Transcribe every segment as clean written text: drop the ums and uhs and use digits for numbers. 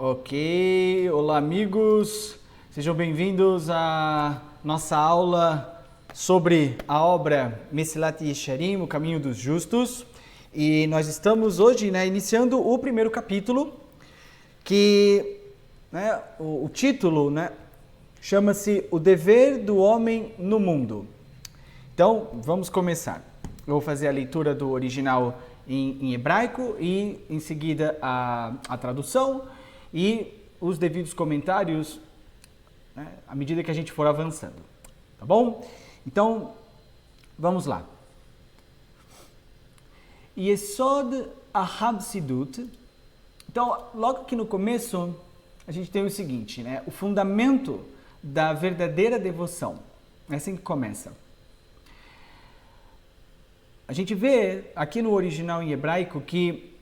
Ok, olá amigos, sejam bem-vindos à nossa aula sobre a obra Mesilat Yesharim, o Caminho dos Justos. E nós estamos hoje iniciando o primeiro capítulo, que o título chama-se O Dever do Homem no Mundo. Então, vamos começar. Eu vou fazer a leitura do original em hebraico e, em seguida, a tradução e os devidos comentários à medida que a gente for avançando. Tá bom? Então, vamos lá. Yesod HaChassidut. Então, logo aqui no começo, a gente tem o seguinte, o fundamento da verdadeira devoção. É assim que começa. A gente vê aqui no original em hebraico que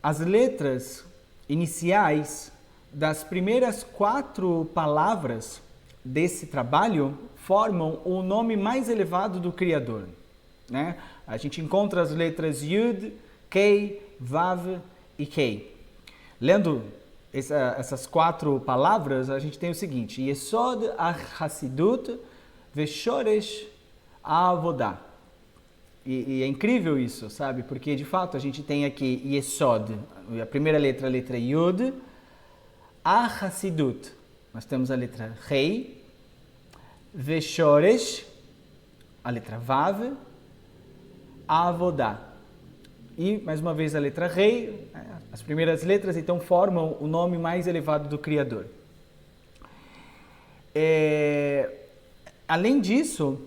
as letras iniciais das primeiras 4 palavras desse trabalho formam o nome mais elevado do Criador. A gente encontra as letras Yud, Kei, Vav e Kei. Lendo essas 4 palavras, a gente tem o seguinte: Yesod HaChassidut Veshoresh HaAvodah. E é incrível isso, sabe? Porque, de fato, a gente tem aqui Yesod, a primeira letra, a letra Yud, HaChassidut. Nós temos a letra Rei, Veshoresh, a letra Vav, Avodah. E, mais uma vez, a letra Rei, as primeiras letras, então, formam o nome mais elevado do Criador. Além disso,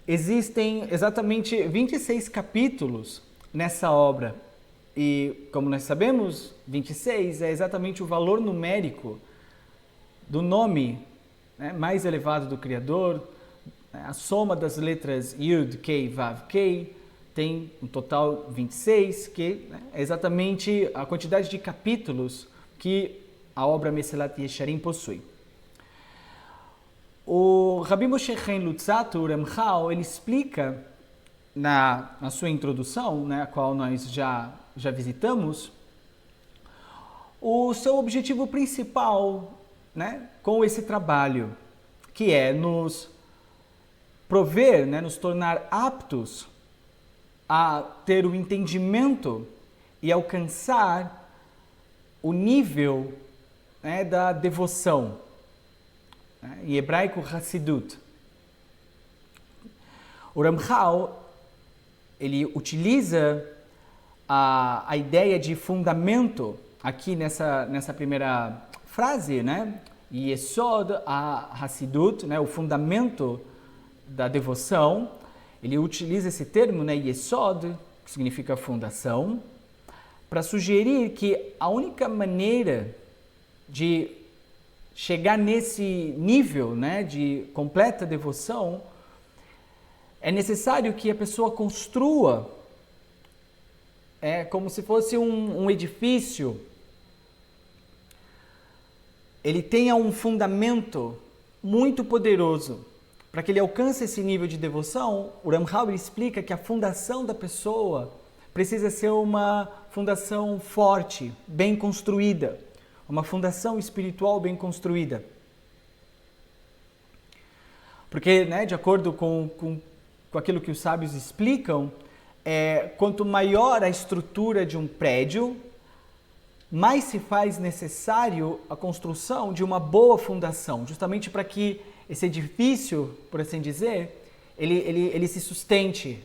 existem exatamente 26 capítulos nessa obra. E, como nós sabemos, 26 é exatamente o valor numérico do nome mais elevado do Criador. A soma das letras Yud, Kei, Vav, Kei tem um total 26, que é exatamente a quantidade de capítulos que a obra Mesilat Yesharim possui. O Rabbi Moshe Chaim Luzzatto, o Ramchal, ele explica na sua introdução, a qual nós já visitamos, o seu objetivo principal com esse trabalho, que é nos prover, nos tornar aptos a ter o entendimento e alcançar o nível da devoção. Em hebraico, Hassidut. O Ramchal, ele utiliza a ideia de fundamento aqui nessa primeira frase, Yesod HaChassidut, o fundamento da devoção. Ele utiliza esse termo, Yesod, que significa fundação, para sugerir que a única maneira de chegar nesse nível de completa devoção, é necessário que a pessoa construa como se fosse um edifício. Ele tenha um fundamento muito poderoso. Para que ele alcance esse nível de devoção, o Ramchal explica que a fundação da pessoa precisa ser uma fundação forte, bem construída. Uma fundação espiritual bem construída. Porque, de acordo com aquilo que os sábios explicam, quanto maior a estrutura de um prédio, mais se faz necessário a construção de uma boa fundação, justamente para que esse edifício, por assim dizer, ele se sustente.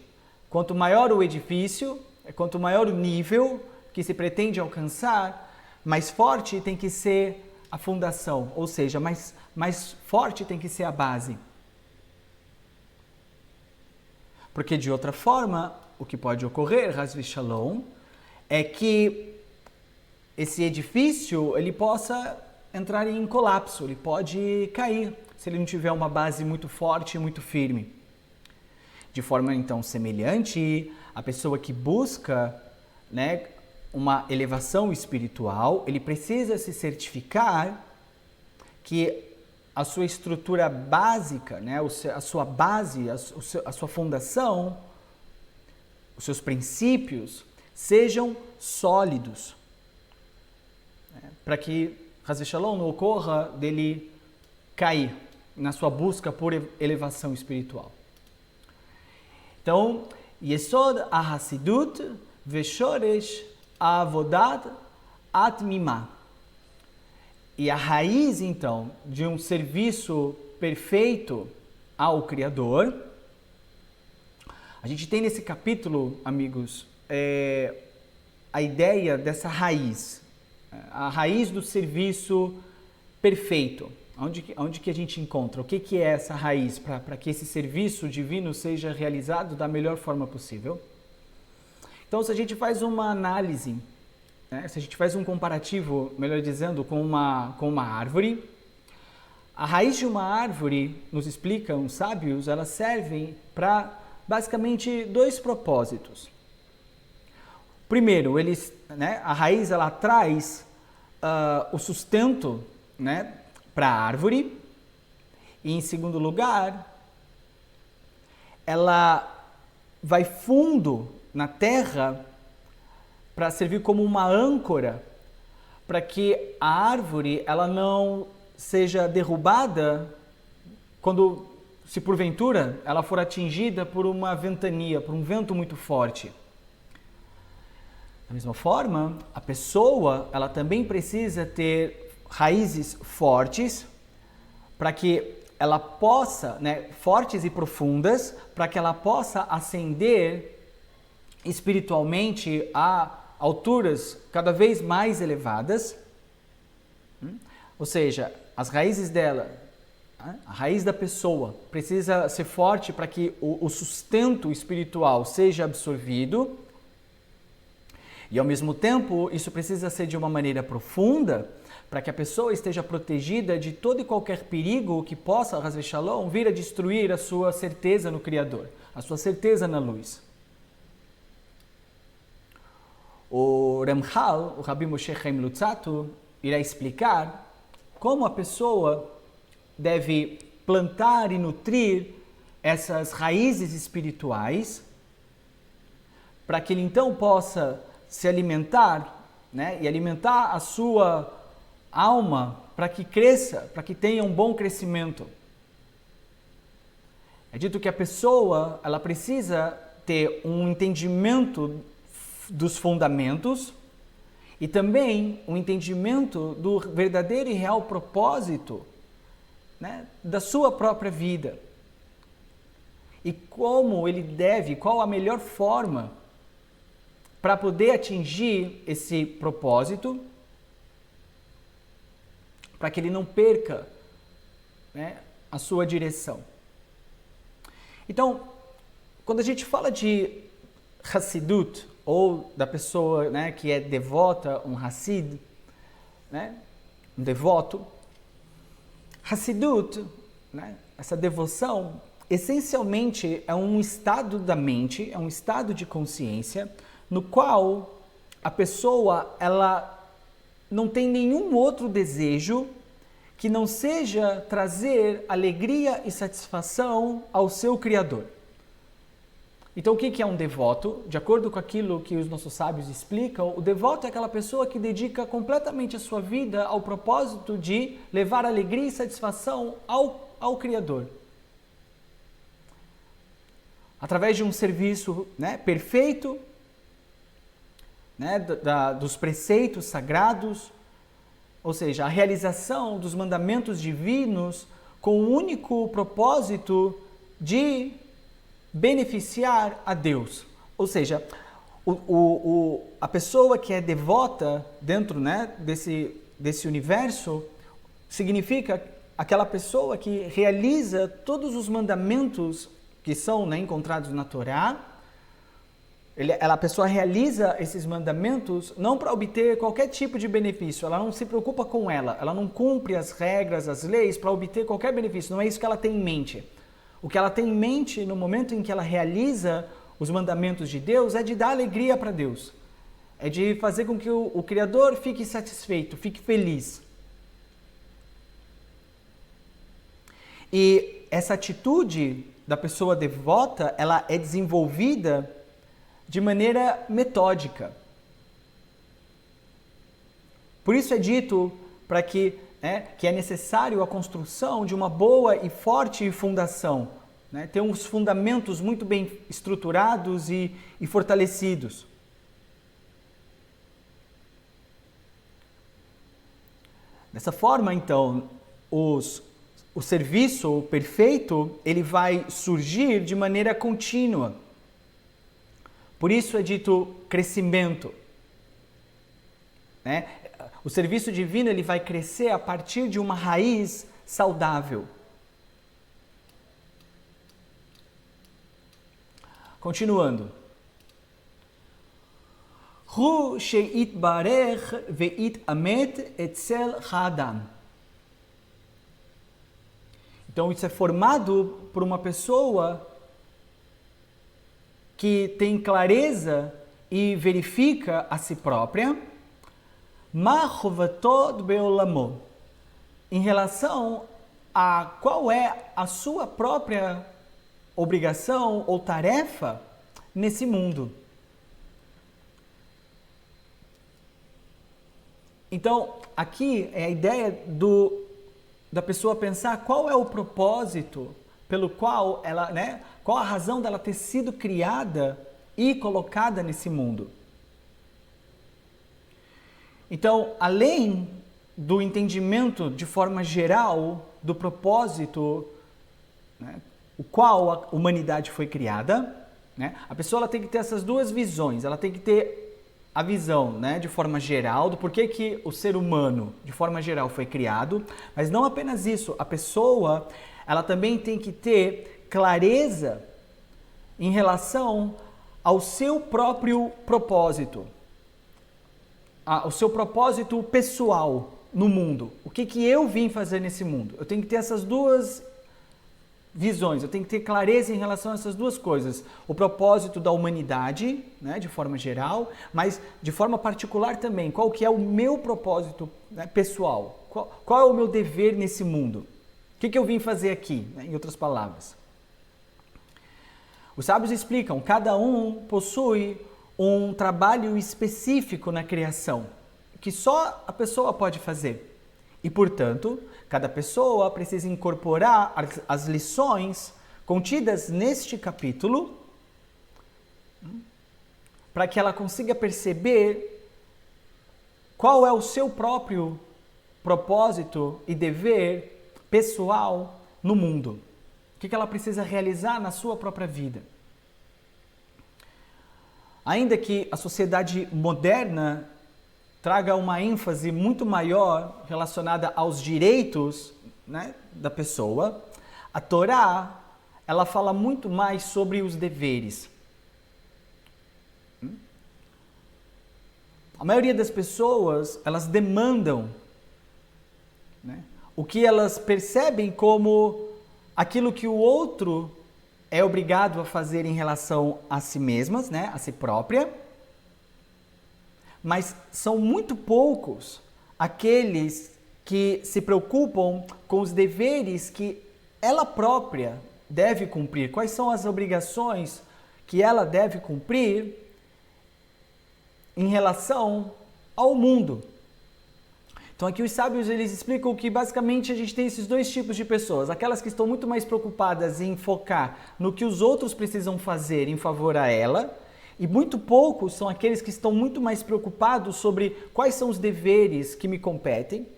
Quanto maior o edifício, quanto maior o nível que se pretende alcançar, mais forte tem que ser a fundação, ou seja, mais forte tem que ser a base. Porque de outra forma, o que pode ocorrer, Haz v'Shalom, é que esse edifício ele possa entrar em colapso, ele pode cair, se ele não tiver uma base muito forte e muito firme. De forma então semelhante, a pessoa que busca uma elevação espiritual, ele precisa se certificar que a sua estrutura básica, a sua base, a sua fundação, os seus princípios sejam sólidos, para que Haz Shalom, não ocorra dele cair na sua busca por elevação espiritual. Então, Yesod HaHassidut Veshoresh Avodat Atmimah. E a raiz, então, de um serviço perfeito ao Criador, a gente tem nesse capítulo, amigos, a ideia dessa raiz, a raiz do serviço perfeito. Onde que a gente encontra? O que é essa raiz para que esse serviço divino seja realizado da melhor forma possível? Então, se a gente faz uma análise, né, se a gente faz um comparativo, melhor dizendo, com uma árvore, a raiz de uma árvore, nos explicam os sábios, elas servem para basicamente dois propósitos. Primeiro, a raiz ela traz o sustento, né, para a árvore. E em segundo lugar, ela vai fundo na terra para servir como uma âncora para que a árvore ela não seja derrubada quando, se porventura, ela for atingida por uma ventania, por um vento muito forte. Da mesma forma, a pessoa ela também precisa ter raízes fortes para que ela possa, fortes e profundas, para que ela possa ascender espiritualmente a alturas cada vez mais elevadas. Ou seja, as raízes dela, a raiz da pessoa precisa ser forte para que o sustento espiritual seja absorvido. E ao mesmo tempo, isso precisa ser de uma maneira profunda, para que a pessoa esteja protegida de todo e qualquer perigo que possa, Haz Shalom, vir a destruir a sua certeza no Criador, a sua certeza na luz. O Ramchal, o Rabbi Moshe Chaim Luzzatto, irá explicar como a pessoa deve plantar e nutrir essas raízes espirituais, para que ele então possa se alimentar, e alimentar a sua alma para que cresça, para que tenha um bom crescimento. É dito que a pessoa ela precisa ter um entendimento dos fundamentos e também um entendimento do verdadeiro e real propósito, da sua própria vida. E como ele deve, qual a melhor forma para poder atingir esse propósito, para que ele não perca a sua direção. Então, quando a gente fala de Hassidut, ou da pessoa que é devota, um Hassid, um devoto, Hassidut, essa devoção, essencialmente é um estado da mente, é um estado de consciência, no qual a pessoa ela não tem nenhum outro desejo que não seja trazer alegria e satisfação ao seu Criador. Então, o que é um devoto? De acordo com aquilo que os nossos sábios explicam, o devoto é aquela pessoa que dedica completamente a sua vida ao propósito de levar alegria e satisfação ao Criador. Através de um serviço perfeito, dos preceitos sagrados, ou seja, a realização dos mandamentos divinos com o único propósito de beneficiar a Deus. Ou seja, a pessoa que é devota dentro desse universo significa aquela pessoa que realiza todos os mandamentos que são encontrados na Torá. A pessoa realiza esses mandamentos não para obter qualquer tipo de benefício, ela não se preocupa com ela não cumpre as regras, as leis para obter qualquer benefício, não é isso que ela tem em mente. O que ela tem em mente no momento em que ela realiza os mandamentos de Deus é de dar alegria para Deus, é de fazer com que o Criador fique satisfeito, fique feliz. E essa atitude da pessoa devota, ela é desenvolvida de maneira metódica. Por isso é dito para que é necessário a construção de uma boa e forte fundação, né? Ter uns fundamentos muito bem estruturados e fortalecidos. Dessa forma, então, o serviço perfeito, ele vai surgir de maneira contínua. Por isso é dito crescimento, né? O serviço divino, ele vai crescer a partir de uma raiz saudável. Continuando. Hu sheitbarech veitamet etzel ha'adam. Então, isso é formado por uma pessoa que tem clareza e verifica a si própria, ma chovato beolamo, em relação a qual é a sua própria obrigação ou tarefa nesse mundo. Então, aqui é a ideia da pessoa pensar qual é o propósito pelo qual ela, qual a razão dela ter sido criada e colocada nesse mundo. Então, além do entendimento de forma geral do propósito, o qual a humanidade foi criada, a pessoa ela tem que ter essas duas visões. Ela tem que ter a visão, de forma geral, do porquê que o ser humano, de forma geral, foi criado, mas não apenas isso, a pessoa, ela também tem que ter clareza em relação ao seu próprio propósito, ao seu propósito pessoal no mundo. O que eu vim fazer nesse mundo? Eu tenho que ter essas duas visões, eu tenho que ter clareza em relação a essas duas coisas. O propósito da humanidade, de forma geral, mas de forma particular também, qual que é o meu propósito pessoal? Qual é o meu dever nesse mundo? O que eu vim fazer aqui, em outras palavras? Os sábios explicam, cada um possui um trabalho específico na criação, que só a pessoa pode fazer. E, portanto, cada pessoa precisa incorporar as lições contidas neste capítulo para que ela consiga perceber qual é o seu próprio propósito e dever pessoal no mundo. O que ela precisa realizar na sua própria vida. Ainda que a sociedade moderna traga uma ênfase muito maior relacionada aos direitos da pessoa, a Torá, ela fala muito mais sobre os deveres. A maioria das pessoas, elas demandam o que elas percebem como aquilo que o outro é obrigado a fazer em relação a si mesmas, a si própria. Mas são muito poucos aqueles que se preocupam com os deveres que ela própria deve cumprir. Quais são as obrigações que ela deve cumprir em relação ao mundo. Então aqui os sábios eles explicam que basicamente a gente tem esses dois tipos de pessoas. Aquelas que estão muito mais preocupadas em focar no que os outros precisam fazer em favor a ela. E muito poucos são aqueles que estão muito mais preocupados sobre quais são os deveres que me competem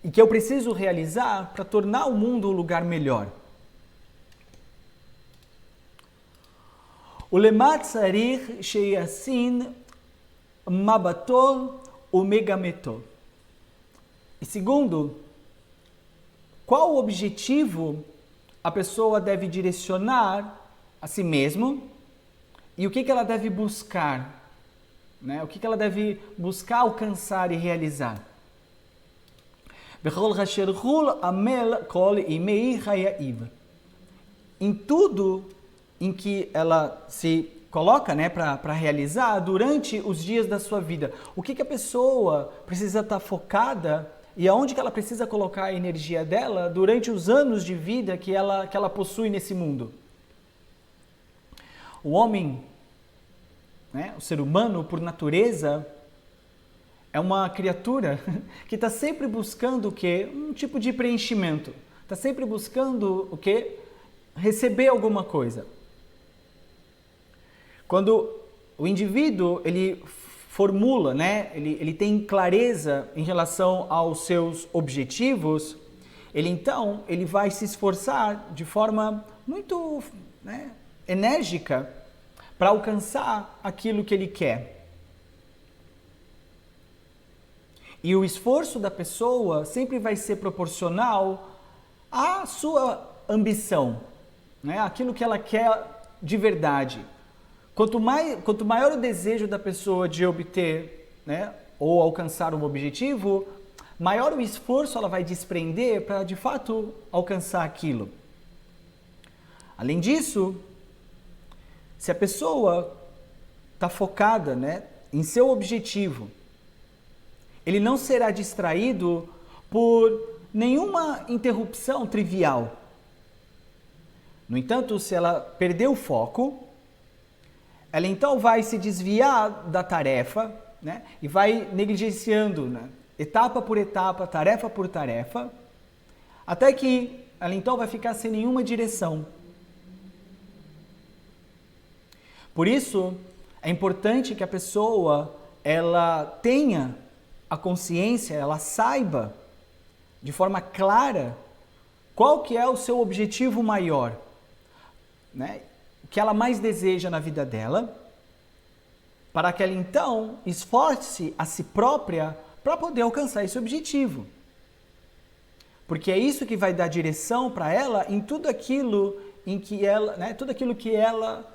e que eu preciso realizar para tornar o mundo um lugar melhor. Ulemat tzarich sheyasin mabato umegameto. E segundo, qual o objetivo a pessoa deve direcionar a si mesmo e o que ela deve buscar, o que ela deve buscar alcançar e realizar. Em tudo em que ela se coloca para realizar durante os dias da sua vida. O que a pessoa precisa estar focada e aonde que ela precisa colocar a energia dela durante os anos de vida que ela possui nesse mundo. O homem, o ser humano, por natureza, é uma criatura que está sempre buscando o quê? Um tipo de preenchimento. Está sempre buscando o quê? Receber alguma coisa. Quando o indivíduo ele formula, né? Ele tem clareza em relação aos seus objetivos, ele vai se esforçar de forma muito, né, enérgica para alcançar aquilo que ele quer. E o esforço da pessoa sempre vai ser proporcional à sua ambição, né? Aquilo que ela quer de verdade. Quanto maior o desejo da pessoa de obter, né, ou alcançar um objetivo, maior o esforço ela vai desprender para de fato alcançar aquilo. Além disso, se a pessoa está focada, né, em seu objetivo, ele não será distraído por nenhuma interrupção trivial. No entanto, se ela perder o foco, ela então vai se desviar da tarefa, né, e vai negligenciando, né, etapa por etapa, tarefa por tarefa, até que ela então vai ficar sem nenhuma direção. Por isso, é importante que a pessoa ela tenha a consciência, ela saiba de forma clara qual que é o seu objetivo maior, né? O que ela mais deseja na vida dela, para que ela então esforce a si própria para poder alcançar esse objetivo. Porque é isso que vai dar direção para ela em tudo aquilo em que ela, né, tudo aquilo que ela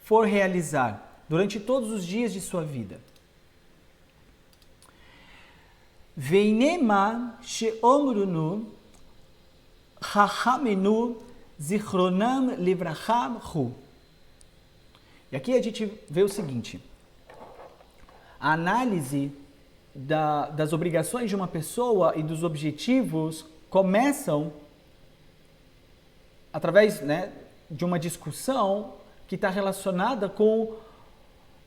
for realizar durante todos os dias de sua vida. Veinema sheomrunu chachamenu zichronam livracham hu. E aqui a gente vê o seguinte: a análise das obrigações de uma pessoa e dos objetivos começam através, né, de uma discussão que está relacionada com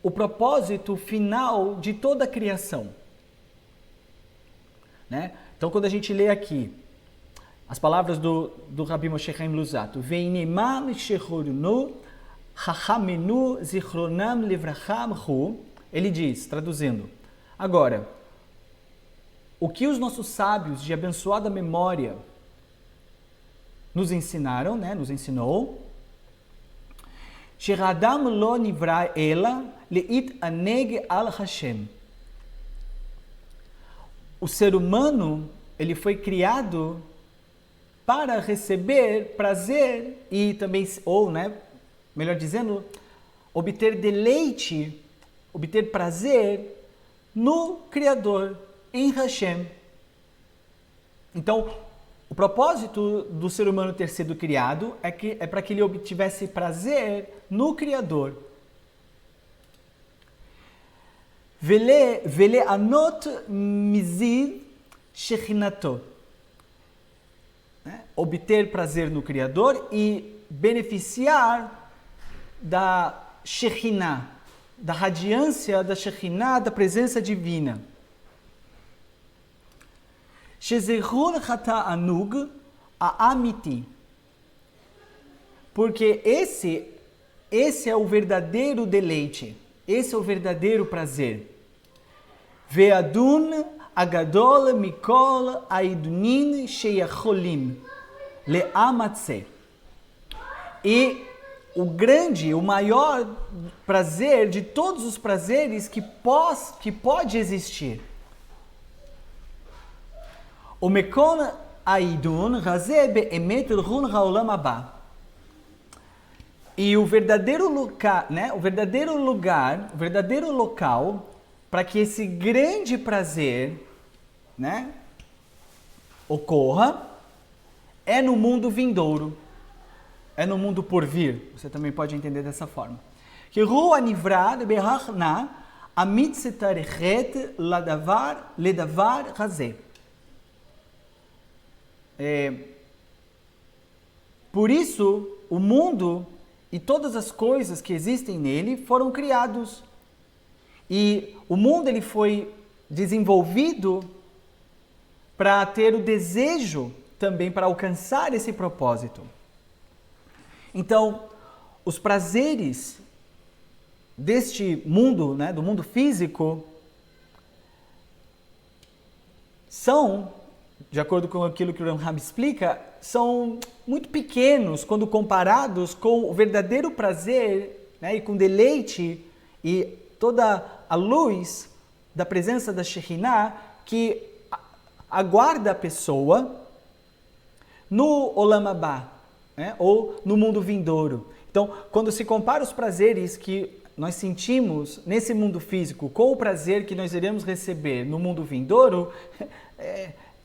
o propósito final de toda a criação. Né? Então, quando a gente lê aqui as palavras do Rabbi Moshe Chaim Luzzatto, Veinimam shechorunu chachamenu zichronam livracham hu, ele diz, traduzindo, agora, o que os nossos sábios de abençoada memória nos ensinaram, né, nos ensinou, Sheradam lo nivra ela leit aneg al Hashem. O ser humano, ele foi criado para receber prazer e também, ou, né, melhor dizendo, obter deleite, obter prazer no Criador, em Hashem. Então, o propósito do ser humano ter sido criado é para que ele obtivesse prazer no Criador. Vele anot mizid shechinato. Obter prazer no Criador e beneficiar da Shekhinah, da radiância da Shekhinah, da presença divina. Shezehur chata anug a amiti. Porque esse é o verdadeiro deleite, esse é o verdadeiro prazer. Ve'adun agadol mikol aidunin sheyacholim le'amatse. E o maior prazer de todos os prazeres que pode existir. O mekon aidun razeh be'emet run ha'olam haba. E o verdadeiro lugar, né? O verdadeiro local para que esse grande prazer, né, ocorra é no mundo vindouro, é no mundo por vir. Você também pode entender dessa forma. Que ru anivrad behachna amitzetarechet ledavar razeh. Por isso, o mundo e todas as coisas que existem nele foram criados. E o mundo ele foi desenvolvido para ter o desejo também para alcançar esse propósito. Então, os prazeres deste mundo, né, do mundo físico, são, de acordo com aquilo que o Ramchal explica, são muito pequenos quando comparados com o verdadeiro prazer, né, e com deleite e toda a luz da presença da Shekhinah que aguarda a pessoa no Olam Abá, né, ou no mundo vindouro. Então, quando se compara os prazeres que nós sentimos nesse mundo físico com o prazer que nós iremos receber no mundo vindouro,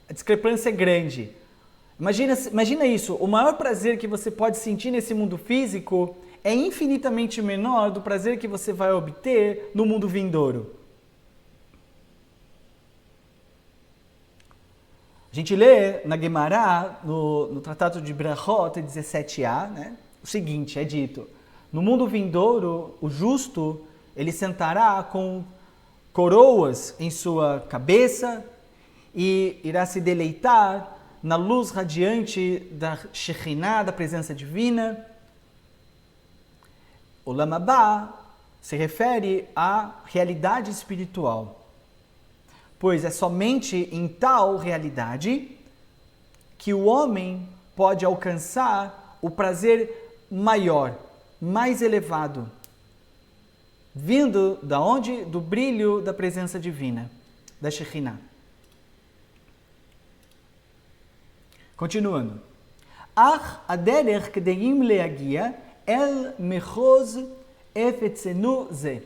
a discrepância é grande. Imagina isso, o maior prazer que você pode sentir nesse mundo físico é infinitamente menor do prazer que você vai obter no mundo vindouro. A gente lê na Gemara, no Tratado de Brachot 17a, né, o seguinte, é dito: no mundo vindouro, o justo, ele sentará com coroas em sua cabeça e irá se deleitar na luz radiante da Shekhinah, da presença divina. Olam Abá se refere à realidade espiritual, pois é somente em tal realidade que o homem pode alcançar o prazer maior, mais elevado, vindo da onde? Do brilho da presença divina, da Shekhinah. Continuando. Ach aderech kedeim leagia el mechoz efetzenu ze.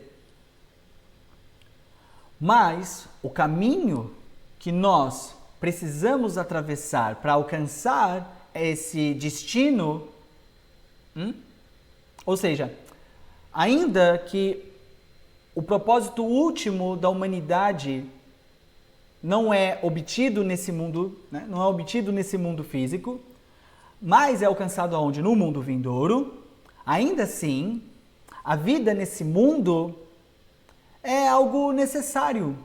Mas o caminho que nós precisamos atravessar para alcançar esse destino, ou seja, ainda que o propósito último da humanidade não é obtido nesse mundo, né? Não é obtido nesse mundo físico, mas é alcançado aonde? No mundo vindouro. Ainda assim, a vida nesse mundo é algo necessário.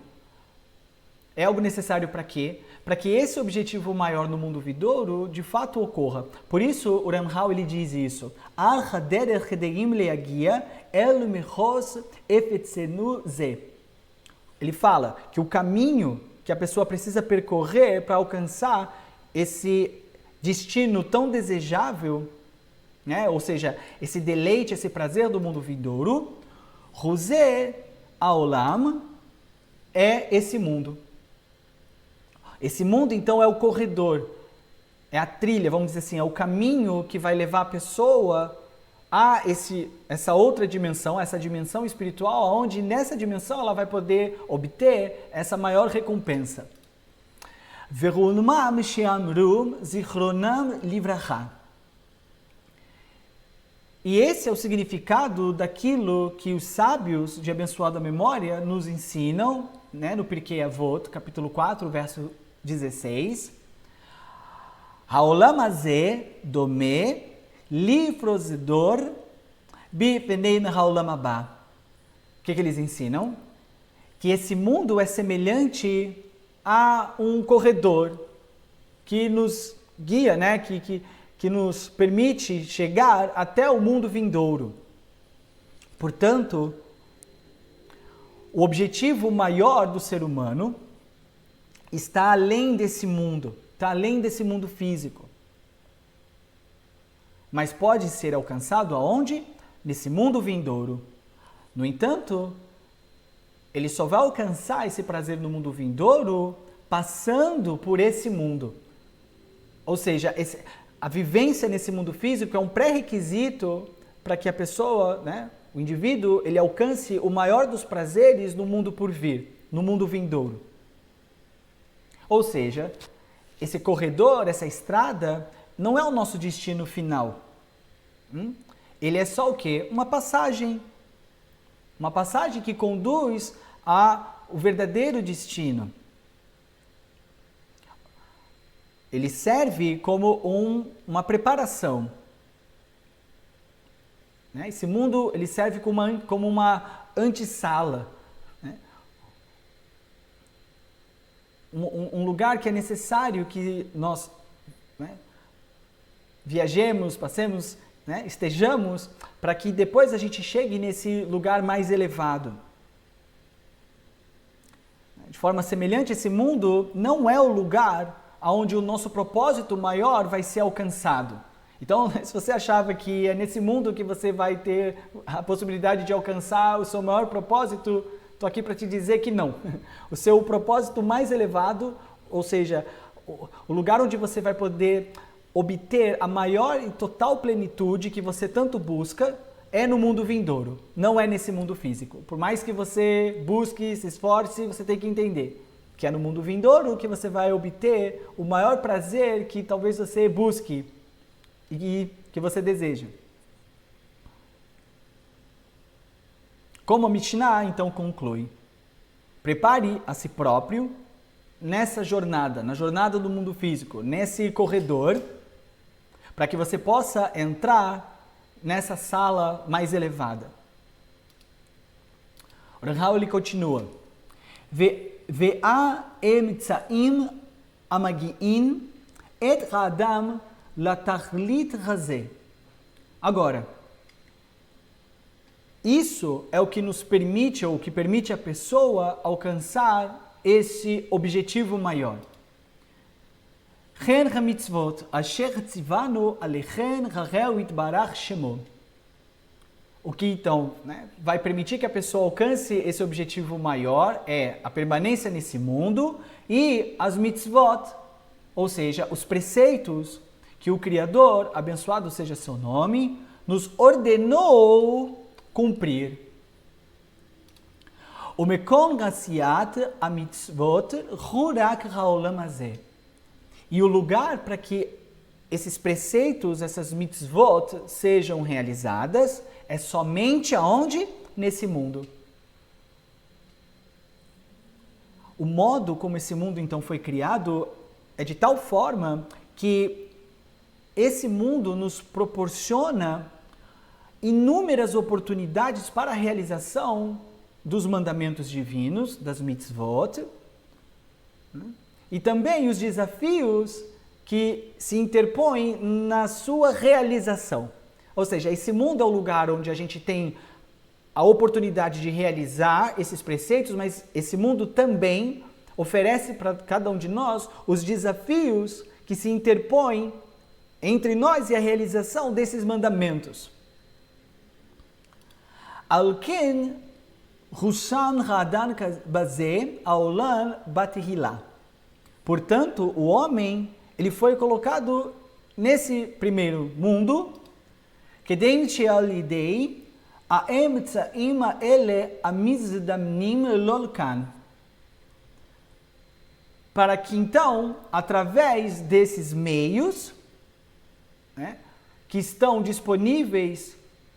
É algo necessário para quê? Para que esse objetivo maior no mundo vindouro de fato ocorra. Por isso, o Ramchal ele diz isso. Ele fala que o caminho que a pessoa precisa percorrer para alcançar esse destino tão desejável, né? Ou seja, esse deleite, esse prazer do mundo vindouro, Rosé Aolam, é esse mundo. Esse mundo, então, é o corredor, é a trilha, vamos dizer assim, é o caminho que vai levar a pessoa a essa outra dimensão, essa dimensão espiritual, onde nessa dimensão ela vai poder obter essa maior recompensa. Verunmam she'amru zichronam livracha. E esse é o significado daquilo que os sábios de abençoada memória nos ensinam, né, no Pirkei Avot, capítulo 4, verso 16. Haolam hazeh domeh Lifrozidor bifenein haolam abá. O que eles ensinam? Que esse mundo é semelhante a um corredor que nos guia, né? que nos permite chegar até o mundo vindouro. Portanto, o objetivo maior do ser humano está além desse mundo, está além desse mundo físico. Mas pode ser alcançado aonde? Nesse mundo vindouro. No entanto, ele só vai alcançar esse prazer no mundo vindouro passando por esse mundo. Ou seja, a vivência nesse mundo físico é um pré-requisito para que a pessoa, né, o indivíduo, ele alcance o maior dos prazeres no mundo por vir, no mundo vindouro. Ou seja, esse corredor, essa estrada, não é o nosso destino final. Ele é só o quê? Uma passagem. Uma passagem que conduz ao verdadeiro destino. Ele serve como uma preparação. Né? Esse mundo ele serve como uma antessala. Né? um lugar que é necessário que nós, né, viajemos, passemos, né, estejamos, para que depois a gente chegue nesse lugar mais elevado. De forma semelhante, esse mundo não é o lugar onde o nosso propósito maior vai ser alcançado. Então, se você achava que é nesse mundo que você vai ter a possibilidade de alcançar o seu maior propósito, estou aqui para te dizer que não. O seu propósito mais elevado, ou seja, o lugar onde você vai poder obter a maior e total plenitude que você tanto busca, é no mundo vindouro, não é nesse mundo físico. Por mais que você busque, se esforce, você tem que entender que é no mundo vindouro que você vai obter o maior prazer que talvez você busque e que você deseja. Como a Mishnah então conclui: prepare a si próprio nessa jornada, na jornada do mundo físico, nesse corredor, para que você possa entrar nessa sala mais elevada. O Ramchal ele continua: Ve'a emtsaim amagi'in et ha'adam latachlit hazeh. Agora, isso é o que nos permite, ou que permite a pessoa alcançar esse objetivo maior. Chen hamitzvot asher tzivanu alechen hareu itbarach shemo. O que então, né, vai permitir que a pessoa alcance esse objetivo maior é a permanência nesse mundo e as mitzvot, ou seja, os preceitos que o Criador, abençoado seja seu nome, nos ordenou cumprir. O mekon gasiat a mitzvot hurak haolam hazeh. E o lugar para que esses preceitos, essas mitzvot, sejam realizadas é somente aonde? Nesse mundo. O modo como esse mundo então foi criado é de tal forma que esse mundo nos proporciona inúmeras oportunidades para a realização dos mandamentos divinos, das mitzvot, e também os desafios que se interpõem na sua realização. Ou seja, esse mundo é o lugar onde a gente tem a oportunidade de realizar esses preceitos, mas esse mundo também oferece para cada um de nós os desafios que se interpõem entre nós e a realização desses mandamentos. Alken Hushan Hadan Bazeh Aolan Batihila. Portanto, o homem ele foi colocado nesse primeiro mundo, כדי שעל ידי האמצעים האלה המזדמנים לא כאן. Para que então, através desses meios, né, que estão disponíveis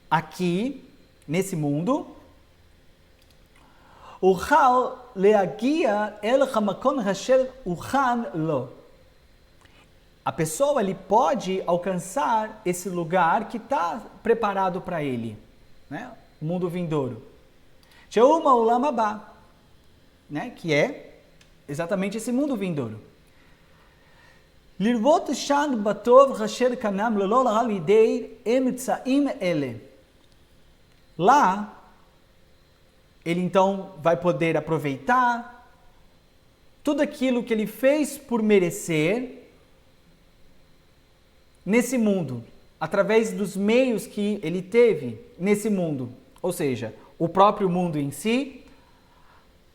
aqui, nesse mundo, אוכל להגיע אל המקום אשר הוכן לו. A pessoa ele pode alcançar esse lugar que está preparado para ele, né? O mundo vindouro. Sheuma Olam Haba, né? Que é exatamente esse mundo vindouro. Lirvot shan batov asher kanam lelo al yidei emtsaim ele. Lá, ele então vai poder aproveitar tudo aquilo que ele fez por merecer nesse mundo, através dos meios que ele teve nesse mundo, ou seja, o próprio mundo em si,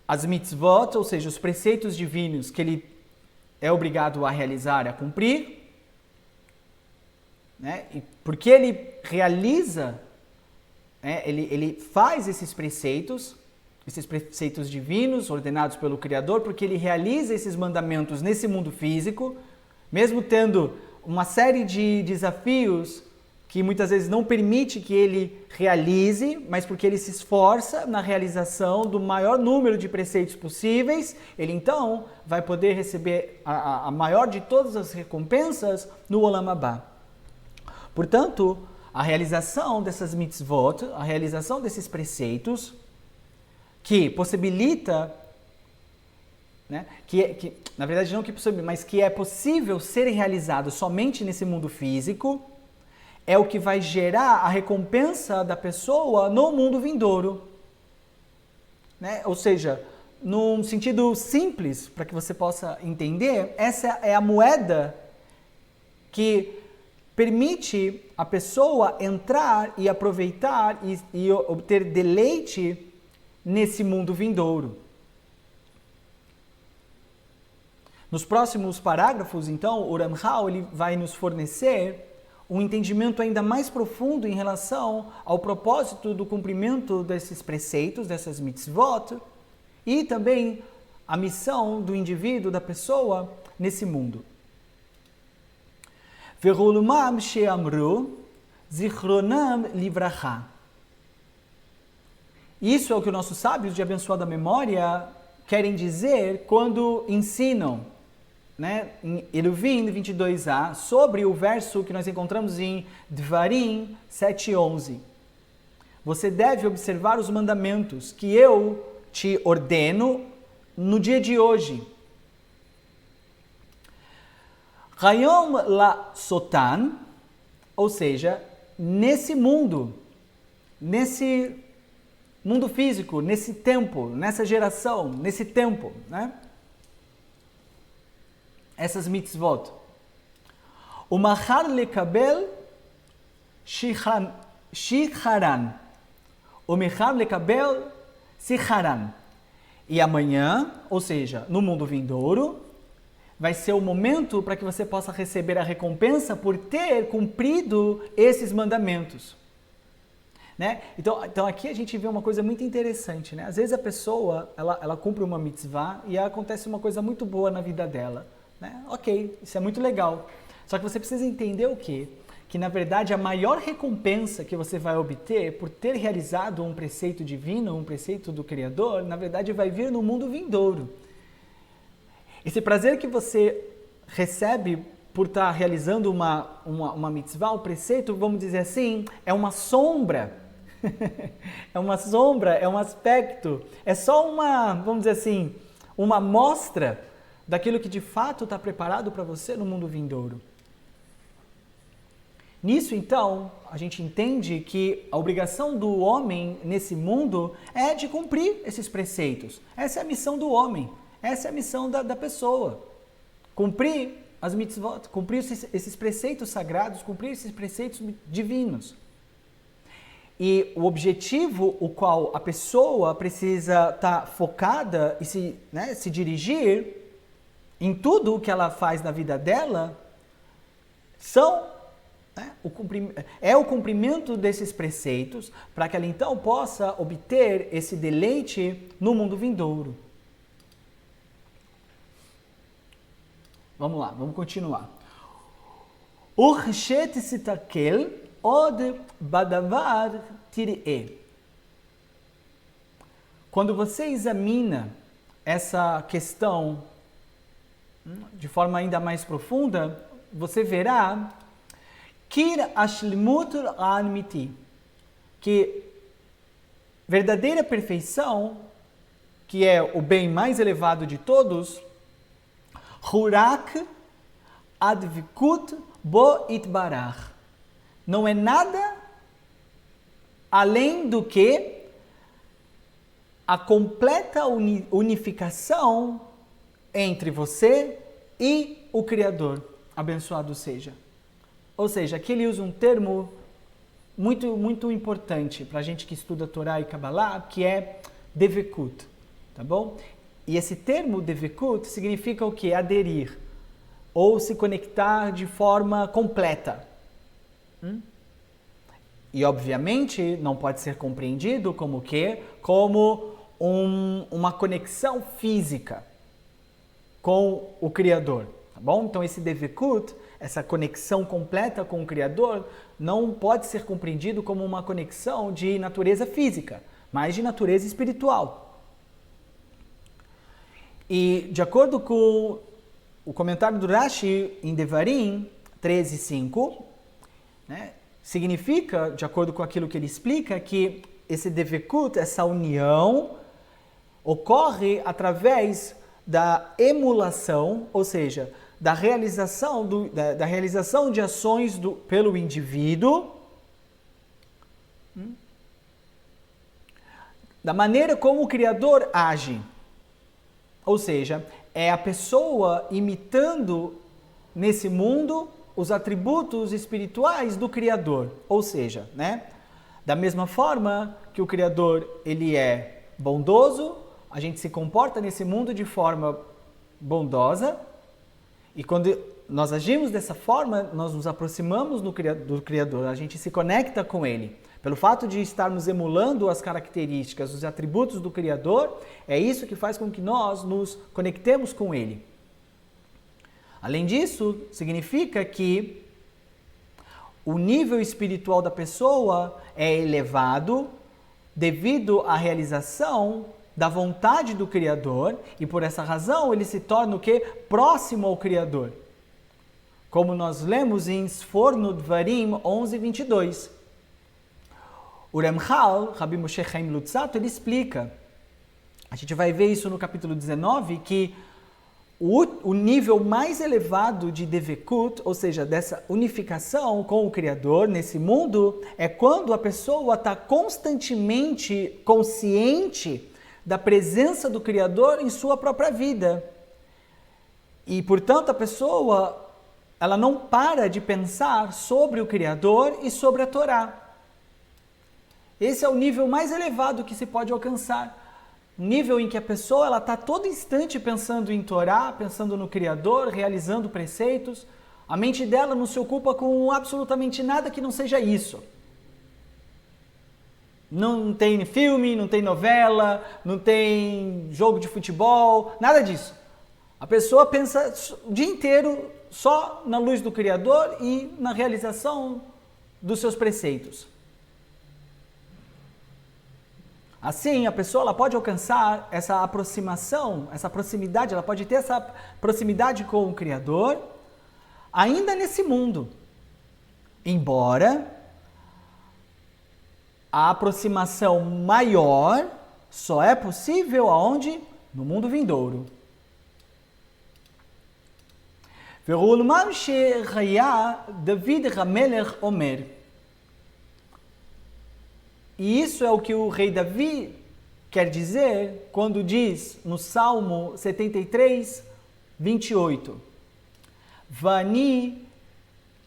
as mitzvot, ou seja, os preceitos divinos que ele é obrigado a realizar, a cumprir, né? E porque ele realiza, né, ele faz esses preceitos divinos ordenados pelo Criador, porque ele realiza esses mandamentos nesse mundo físico, mesmo tendo uma série de desafios que muitas vezes não permite que ele realize, mas porque ele se esforça na realização do maior número de preceitos possíveis, ele então vai poder receber a maior de todas as recompensas no Olam Haba. Portanto, a realização dessas mitzvot, a realização desses preceitos, que possibilita né? Que na verdade não que é possível, mas que é possível ser realizado somente nesse mundo físico, é o que vai gerar a recompensa da pessoa no mundo vindouro, né? Ou seja, num sentido simples, para que você possa entender, essa é a moeda que permite a pessoa entrar e aproveitar e obter deleite nesse mundo vindouro. Nos próximos parágrafos, então, o Ramchal ele vai nos fornecer um entendimento ainda mais profundo em relação ao propósito do cumprimento desses preceitos, dessas mitzvot, e também a missão do indivíduo, da pessoa, nesse mundo. Verulumam she'amru zichronam livracha. Isso é o que os nossos sábios de abençoada memória querem dizer quando ensinam, né, em Eruvin 22a, sobre o verso que nós encontramos em Dvarim 7:11. Você deve observar os mandamentos que eu te ordeno no dia de hoje. Hayom la sotan, ou seja, nesse mundo físico, nesse tempo, nessa geração, nesse tempo, né? Essas mitzvot. O mahar lekabel shicharan. O mechar lekabel sicharan. E amanhã, ou seja, no mundo vindouro, vai ser o momento para que você possa receber a recompensa por ter cumprido esses mandamentos. Né? Então aqui a gente vê uma coisa muito interessante, né? Às vezes a pessoa, ela cumpre uma mitzvah e acontece uma coisa muito boa na vida dela, né? Ok, isso é muito legal. Só que você precisa entender o quê? Que na verdade a maior recompensa que você vai obter por ter realizado um preceito divino, um preceito do Criador, na verdade vai vir no mundo vindouro. Esse prazer que você recebe por estar realizando uma mitzvah, um preceito, vamos dizer assim, é uma sombra. É uma sombra, é um aspecto, é só vamos dizer assim, uma amostra daquilo que de fato está preparado para você no mundo vindouro. Nisso, então, a gente entende que a obrigação do homem nesse mundo é de cumprir esses preceitos. Essa é a missão do homem, essa é a missão da pessoa. Cumprir as mitzvot, cumprir esses preceitos sagrados, cumprir esses preceitos divinos. E o objetivo o qual a pessoa precisa estar focada e se dirigir em tudo o que ela faz na vida dela é o cumprimento desses preceitos para que ela então possa obter esse deleite no mundo vindouro. Vamos lá, vamos continuar. Urchet sitakel od badavar tir'e. Quando você examina essa questão de forma ainda mais profunda, você verá Kir ashlimut anmiti, que verdadeira perfeição, que é o bem mais elevado de todos, Hurak advikut bo itbarach, não é nada além do que a completa unificação entre você e o Criador, abençoado seja. Ou seja, aqui ele usa um termo muito, muito importante para a gente que estuda Torá e Kabbalah, que é devekut, tá bom? E esse termo devekut significa o quê? Aderir, ou se conectar de forma completa. E obviamente não pode ser compreendido como o quê? Como uma conexão física com o Criador, tá bom? Então esse devekut, essa conexão completa com o Criador, não pode ser compreendido como uma conexão de natureza física, mas de natureza espiritual. E de acordo com o comentário do Rashi em Devarim 13:5, né, significa, de acordo com aquilo que ele explica, que esse devekut, essa união, ocorre através da emulação, ou seja, da realização, da realização de ações pelo indivíduo, da maneira como o Criador age. Ou seja, é a pessoa imitando nesse mundo os atributos espirituais do Criador. Ou seja, né? Da mesma forma que o Criador ele é bondoso, a gente se comporta nesse mundo de forma bondosa, e quando nós agimos dessa forma, nós nos aproximamos do Criador, a gente se conecta com Ele. Pelo fato de estarmos emulando as características, os atributos do Criador, é isso que faz com que nós nos conectemos com Ele. Além disso, significa que o nível espiritual da pessoa é elevado devido à realização da vontade do Criador, e por essa razão ele se torna o quê? Próximo ao Criador. Como nós lemos em Sforno Dvarim 11:22. O Ramchal, Rabbi Moshe Chaim Luzzatto, ele explica, a gente vai ver isso no capítulo 19, que o nível mais elevado de Devekut, ou seja, dessa unificação com o Criador nesse mundo, é quando a pessoa está constantemente consciente da presença do Criador em sua própria vida. E, portanto, a pessoa ela não para de pensar sobre o Criador e sobre a Torá. Esse é o nível mais elevado que se pode alcançar. Um nível em que a pessoa está todo instante pensando em Torá, pensando no Criador, realizando preceitos. A mente dela não se ocupa com absolutamente nada que não seja isso. Não tem filme, não tem novela, não tem jogo de futebol, nada disso. A pessoa pensa o dia inteiro só na luz do Criador e na realização dos seus preceitos. Assim, a pessoa ela pode alcançar essa aproximação, essa proximidade, ela pode ter essa proximidade com o Criador ainda nesse mundo. Embora a aproximação maior só é possível aonde? No mundo vindouro. Verulman she'chaya David HaMelech Omer. E isso é o que o rei Davi quer dizer quando diz no Salmo 73, 28. Vani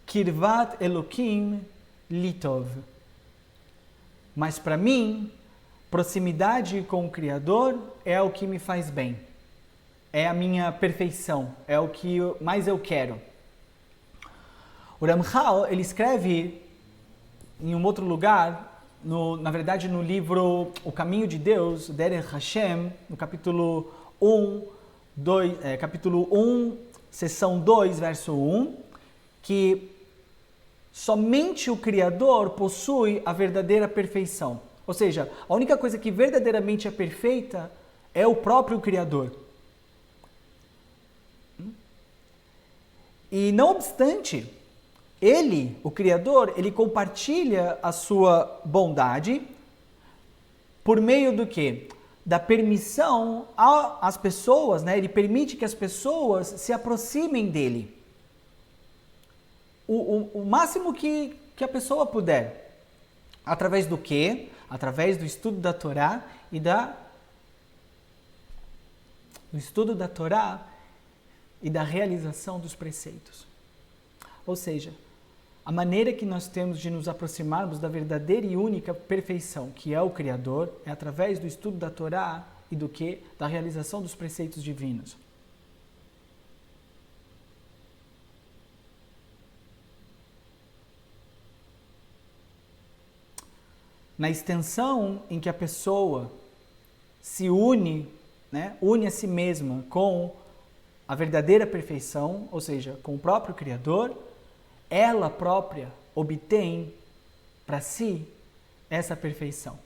kirvat Elokim litov. Mas para mim, proximidade com o Criador é o que me faz bem. É a minha perfeição, é o que mais eu quero. O Ramchal, ele escreve em um outro lugar, na verdade no livro O Caminho de Deus, Derech Hashem, no capítulo 1, capítulo 1, seção 2, verso 1, que somente o Criador possui a verdadeira perfeição. Ou seja, a única coisa que verdadeiramente é perfeita é o próprio Criador. E não obstante, ele, o Criador, ele compartilha a sua bondade por meio do quê? Da permissão às pessoas, né? Ele permite que as pessoas se aproximem dele. O máximo que a pessoa puder. Através do quê? Através do estudo da Torá e da realização dos preceitos. Ou seja, a maneira que nós temos de nos aproximarmos da verdadeira e única perfeição, que é o Criador, é através do estudo da Torá e do quê? Da realização dos preceitos divinos. Na extensão em que a pessoa se une, né, une a si mesma com a verdadeira perfeição, ou seja, com o próprio Criador, ela própria obtém para si essa perfeição.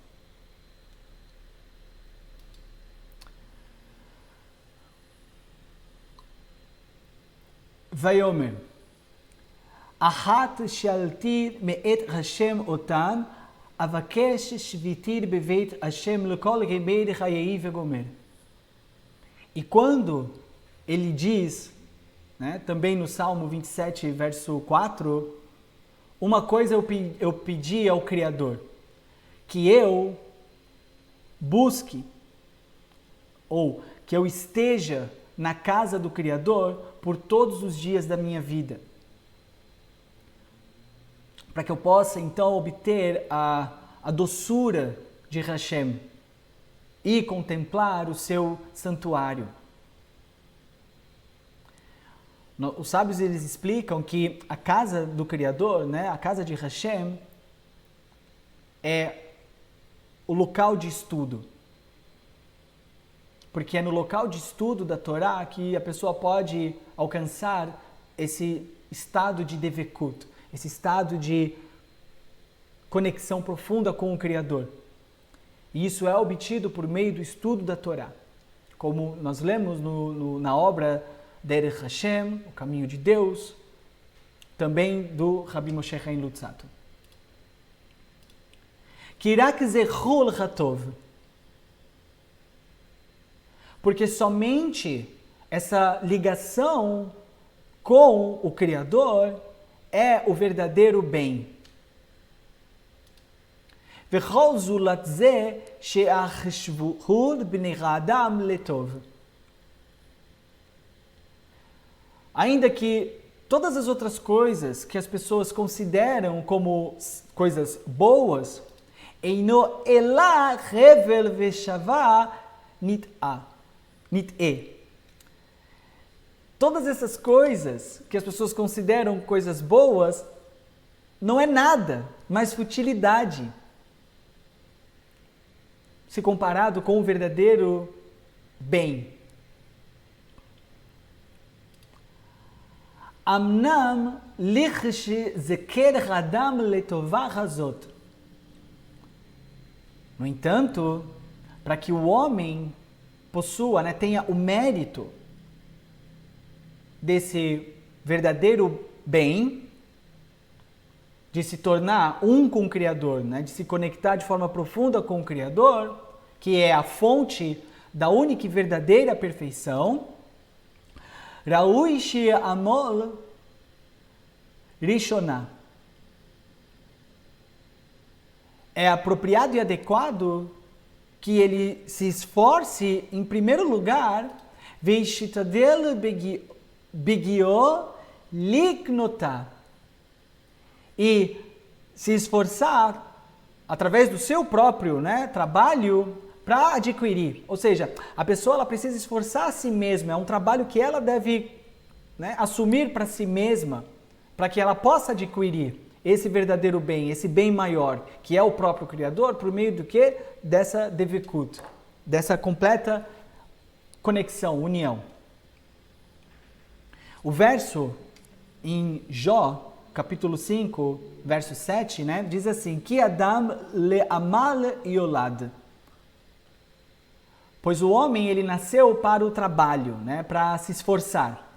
Vayomer, Ahat shalti me'et Hashem otan, avakesh shvitir beveit Hashem lekol rebei chayei vegomer. E quando ele diz, né, também no Salmo 27, verso 4, uma coisa eu pedi ao Criador, que eu busque, ou que eu esteja na casa do Criador por todos os dias da minha vida. Para que eu possa, então, obter a doçura de Hashem e contemplar o seu santuário. Os sábios, eles explicam que a casa do Criador, né, a casa de Hashem, é o local de estudo. Porque é no local de estudo da Torá que a pessoa pode alcançar esse estado de devekut, esse estado de conexão profunda com o Criador. E isso é obtido por meio do estudo da Torá. Como nós lemos na obra Derech Hashem, o caminho de Deus, também do Rabbi Moshe Chaim Luzzatto. Kirak zechul hatov. Porque somente essa ligação com o Criador é o verdadeiro bem. Vechol zulat ze she'achshvuhud bnei Adam letov. Ainda que todas as outras coisas que as pessoas consideram como coisas boas, eino ela revel veshava nit'e. Todas essas coisas que as pessoas consideram coisas boas, não é nada, mas futilidade, se comparado com o verdadeiro bem. Amnam lichshi zeker hadam letovah hazot. No entanto, para que o homem possua, né, tenha o mérito desse verdadeiro bem, de se tornar um com o Criador, né, de se conectar de forma profunda com o Criador, que é a fonte da única e verdadeira perfeição, Raui she'amol rishonah. É apropriado e adequado que ele se esforce, em primeiro lugar, veishitadel begio liknotah, e se esforçar através do seu próprio, né, trabalho para adquirir. Ou seja, a pessoa ela precisa esforçar a si mesma, é um trabalho que ela deve, né, assumir para si mesma, para que ela possa adquirir esse verdadeiro bem, esse bem maior, que é o próprio Criador, por meio do quê? Dessa devekut, dessa completa conexão, união. O verso em Jó, capítulo 5, verso 7, né, diz assim, Ki Adam le'amal yolad. Pois o homem, ele nasceu para o trabalho, né, para se esforçar.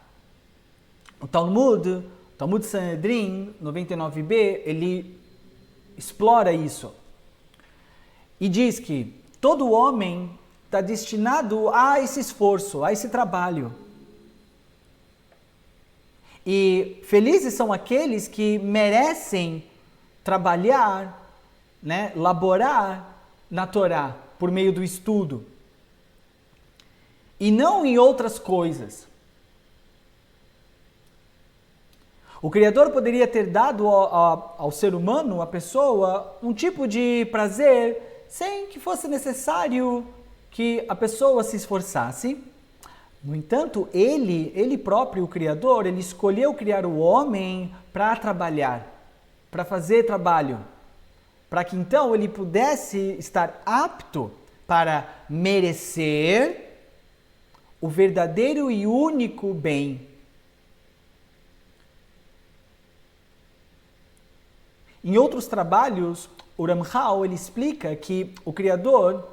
O Talmud Sanhedrin 99b, ele explora isso. E diz que todo homem está destinado a esse esforço, a esse trabalho. E felizes são aqueles que merecem trabalhar, né, laborar na Torá, por meio do estudo. E não em outras coisas. O Criador poderia ter dado ao ser humano, à pessoa, um tipo de prazer sem que fosse necessário que a pessoa se esforçasse. No entanto, ele próprio, o Criador, ele escolheu criar o homem para trabalhar, para fazer trabalho, para que então ele pudesse estar apto para merecer o verdadeiro e único bem. Em outros trabalhos, o Ramchal, ele explica que o Criador,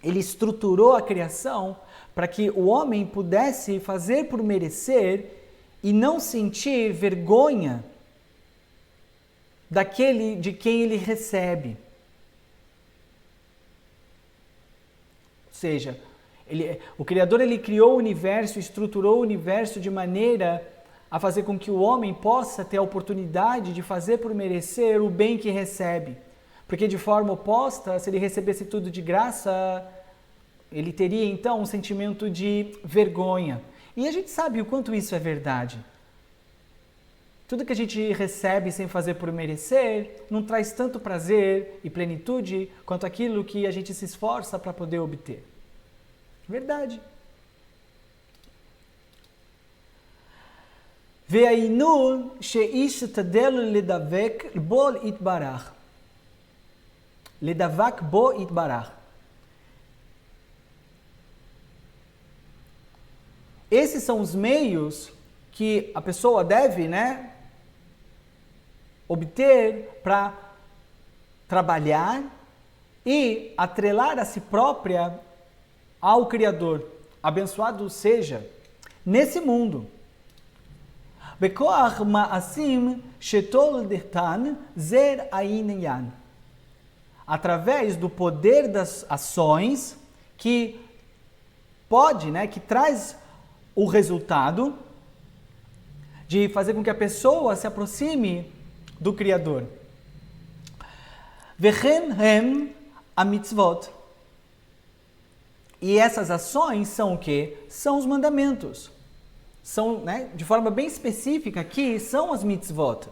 ele estruturou a criação para que o homem pudesse fazer por merecer e não sentir vergonha daquele de quem ele recebe. Ou seja, O Criador ele criou o universo, estruturou o universo de maneira a fazer com que o homem possa ter a oportunidade de fazer por merecer o bem que recebe. Porque de forma oposta, se ele recebesse tudo de graça, ele teria então um sentimento de vergonha. E a gente sabe o quanto isso é verdade. Tudo que a gente recebe sem fazer por merecer não traz tanto prazer e plenitude quanto aquilo que a gente se esforça para poder obter. Verdade. והיינו שאיש תדל לדבק בו יתברך. לדבק בו יתברך. Esses são os meios que a pessoa deve, obter para trabalhar e atrelar a si própria ao Criador. Abençoado seja nesse mundo. בכוח מעשים שתולדתן זר העניין. Através do poder das ações que pode, que traz o resultado de fazer com que a pessoa se aproxime do Criador. וכן הם המצוות. E essas ações são o quê? São os mandamentos. São, de forma bem específica aqui, são as mitzvot.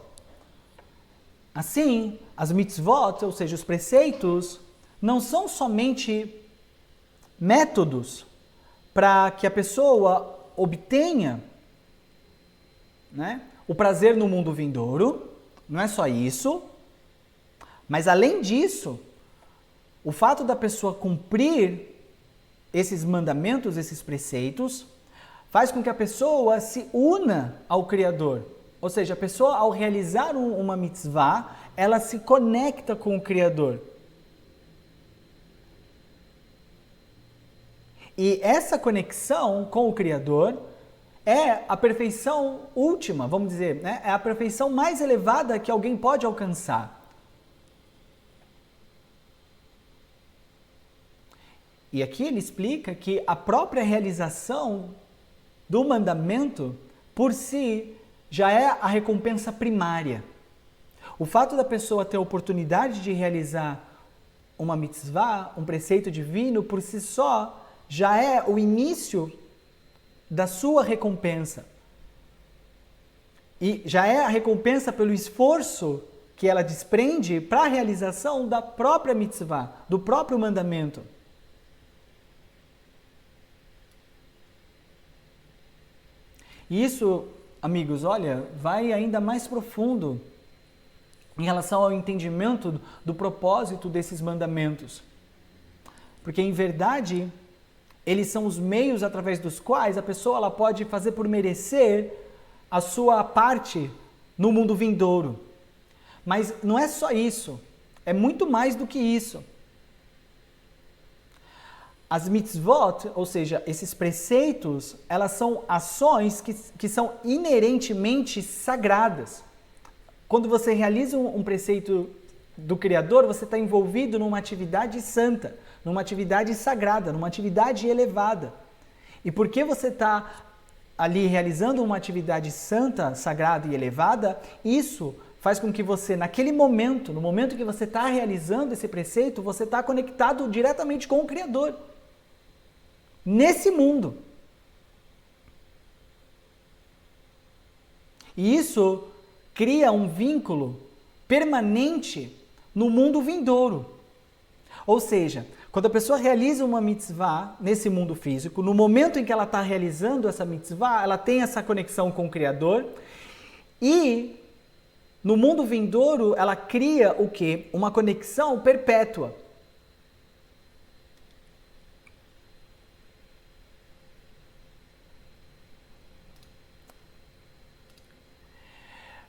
Assim, as mitzvot, ou seja, os preceitos, não são somente métodos para que a pessoa obtenha o prazer no mundo vindouro, não é só isso, mas além disso, o fato da pessoa cumprir esses mandamentos, esses preceitos, faz com que a pessoa se una ao Criador. Ou seja, a pessoa, ao realizar uma mitzvah, ela se conecta com o Criador. E essa conexão com o Criador é a perfeição última, vamos dizer, é a perfeição mais elevada que alguém pode alcançar. E aqui ele explica que a própria realização do mandamento, por si, já é a recompensa primária. O fato da pessoa ter a oportunidade de realizar uma mitzvah, um preceito divino, por si só, já é o início da sua recompensa. E já é a recompensa pelo esforço que ela desprende para a realização da própria mitzvah, do próprio mandamento. E isso, amigos, olha, vai ainda mais profundo em relação ao entendimento do propósito desses mandamentos. Porque, em verdade, eles são os meios através dos quais a pessoa ela pode fazer por merecer a sua parte no mundo vindouro. Mas não é só isso, é muito mais do que isso. As mitzvot, ou seja, esses preceitos, elas são ações que são inerentemente sagradas. Quando você realiza um preceito do Criador, você está envolvido numa atividade santa, numa atividade sagrada, numa atividade elevada. E porque você está ali realizando uma atividade santa, sagrada e elevada, isso faz com que você, naquele momento, no momento que você está realizando esse preceito, você está conectado diretamente com o Criador. Nesse mundo. E isso cria um vínculo permanente no mundo vindouro. Ou seja, quando a pessoa realiza uma mitzvah nesse mundo físico, no momento em que ela está realizando essa mitzvah, ela tem essa conexão com o Criador e no mundo vindouro ela cria o quê? Uma conexão perpétua.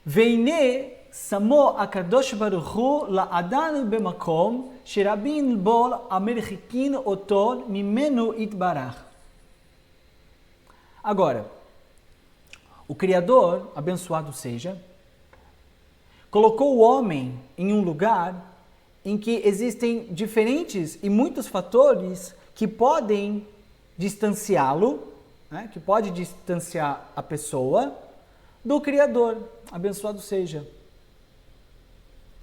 והנה שמו הקדוש ברוך הוא לאדם במקום שרבים בו המרחיקין אותו ממנו יתברך. Agora, o Criador, abençoado seja, colocou o homem em um lugar em que existem diferentes e muitos fatores que podem distanciá-lo, né, que pode distanciar a pessoa do Criador, abençoado seja.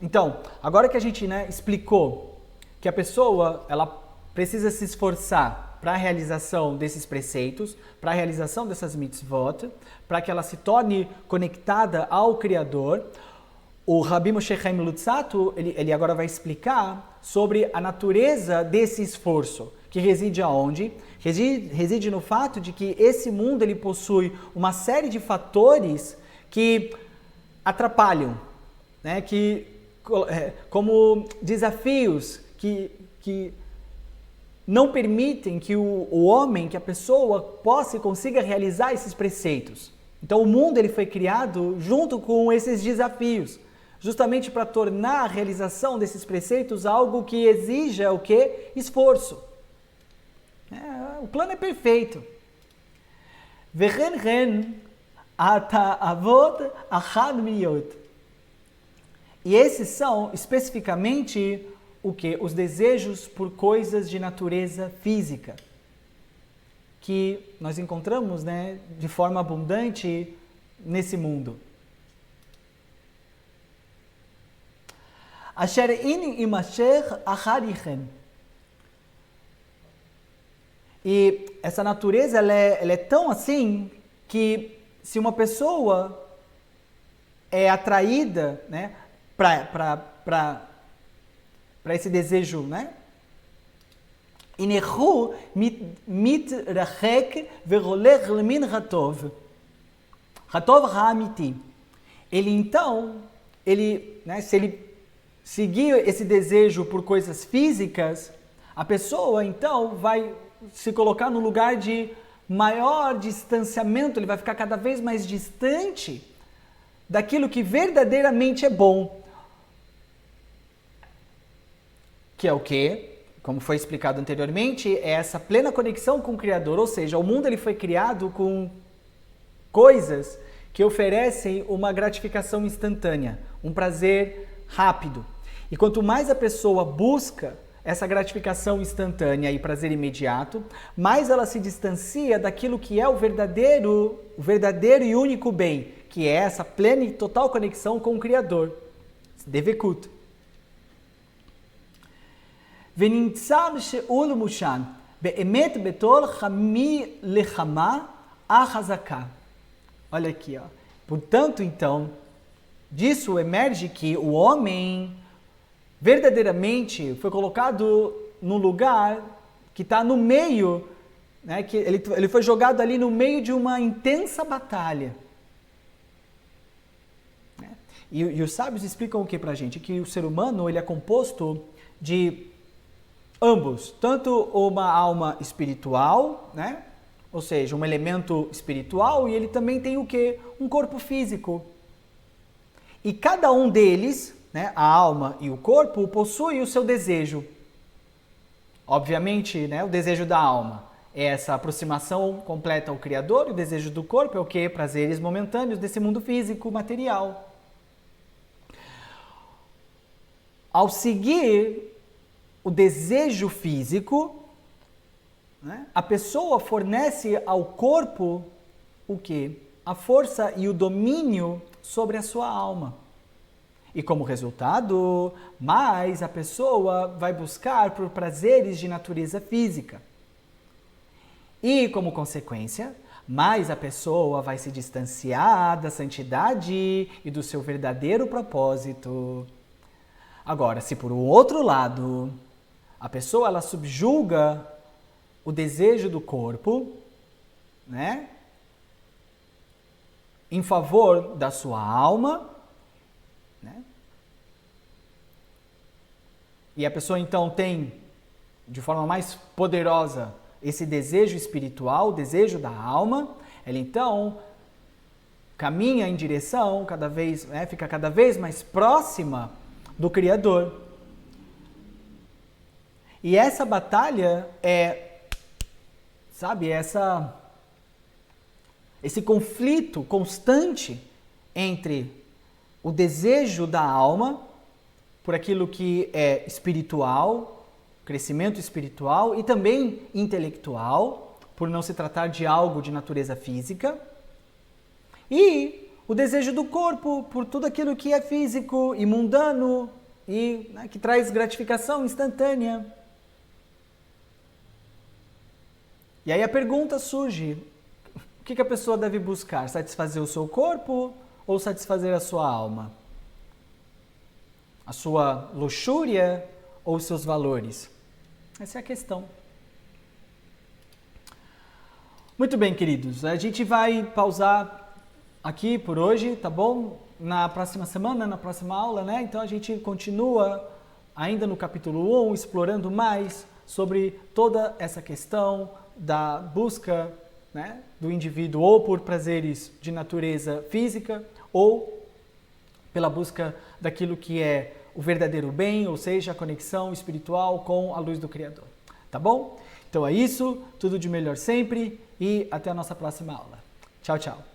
Então, agora que a gente, né, explicou que a pessoa ela precisa se esforçar para a realização desses preceitos, para a realização dessas mitzvot, para que ela se torne conectada ao Criador, o Rabbi Moshe Chaim Luzzatto, ele agora vai explicar sobre a natureza desse esforço, que reside aonde? Reside no fato de que esse mundo ele possui uma série de fatores que atrapalham, né? Como desafios que não permitem que o homem, que a pessoa possa e consiga realizar esses preceitos. Então o mundo ele foi criado junto com esses desafios, justamente para tornar a realização desses preceitos algo que exija o quê? Esforço. O plano é perfeito. E esses são especificamente o quê? Os desejos por coisas de natureza física, que nós encontramos, né, de forma abundante nesse mundo. Asher in imashech acharichem. E essa natureza ela é tão assim que se uma pessoa é atraída, né, para esse desejo, né? Inechu mitrachek verolech lemin hatov. Hatov ha'amiti. Né, se ele seguir esse desejo por coisas físicas, a pessoa então vai se colocar no lugar de maior distanciamento, ele vai ficar cada vez mais distante daquilo que verdadeiramente é bom. Que é o quê? Como foi explicado anteriormente, é essa plena conexão com o Criador, ou seja, o mundo ele foi criado com coisas que oferecem uma gratificação instantânea, um prazer rápido. E quanto mais a pessoa busca essa gratificação instantânea e prazer imediato, mais ela se distancia daquilo que é o verdadeiro e único bem, que é essa plena e total conexão com o Criador. Devekut. ונמצא שאול מושן, באמת בתור חמי לחמה החזקה. Olha aqui, ó. Portanto, então, disso emerge que o homem verdadeiramente foi colocado num lugar que está no meio, né, que ele foi jogado ali no meio de uma intensa batalha. E os sábios explicam o que pra gente? Que o ser humano ele é composto de ambos, tanto uma alma espiritual, né? Ou seja, um elemento espiritual, e ele também tem o quê? Um corpo físico. E cada um deles, né, a alma e o corpo, possui o seu desejo. Obviamente, né, o desejo da alma é essa aproximação completa ao Criador, e o desejo do corpo é o quê? Prazeres momentâneos desse mundo físico, material. Ao seguir o desejo físico, né, a pessoa fornece ao corpo o quê? A força e o domínio sobre a sua alma. E como resultado, mais a pessoa vai buscar por prazeres de natureza física. E como consequência, mais a pessoa vai se distanciar da santidade e do seu verdadeiro propósito. Agora, se por um outro lado, a pessoa ela subjuga o desejo do corpo, né, em favor da sua alma, né, e a pessoa então tem, de forma mais poderosa, esse desejo espiritual, o desejo da alma, ela então caminha em direção, fica cada vez mais próxima do Criador. E essa batalha esse conflito constante entre o desejo da alma por aquilo que é espiritual, crescimento espiritual e também intelectual, por não se tratar de algo de natureza física, e o desejo do corpo por tudo aquilo que é físico e mundano e que traz gratificação instantânea. E aí a pergunta surge, o que a pessoa deve buscar? Satisfazer o seu corpo ou satisfazer a sua alma? A sua luxúria ou os seus valores? Essa é a questão. Muito bem, queridos. A gente vai pausar aqui por hoje, tá bom? Na próxima semana, na próxima aula, né? Então a gente continua ainda no capítulo 1, explorando mais sobre toda essa questão da busca, né, do indivíduo ou por prazeres de natureza física ou pela busca daquilo que é o verdadeiro bem, ou seja, a conexão espiritual com a luz do Criador. Tá bom? Então é isso, tudo de melhor sempre e até a nossa próxima aula. Tchau, tchau.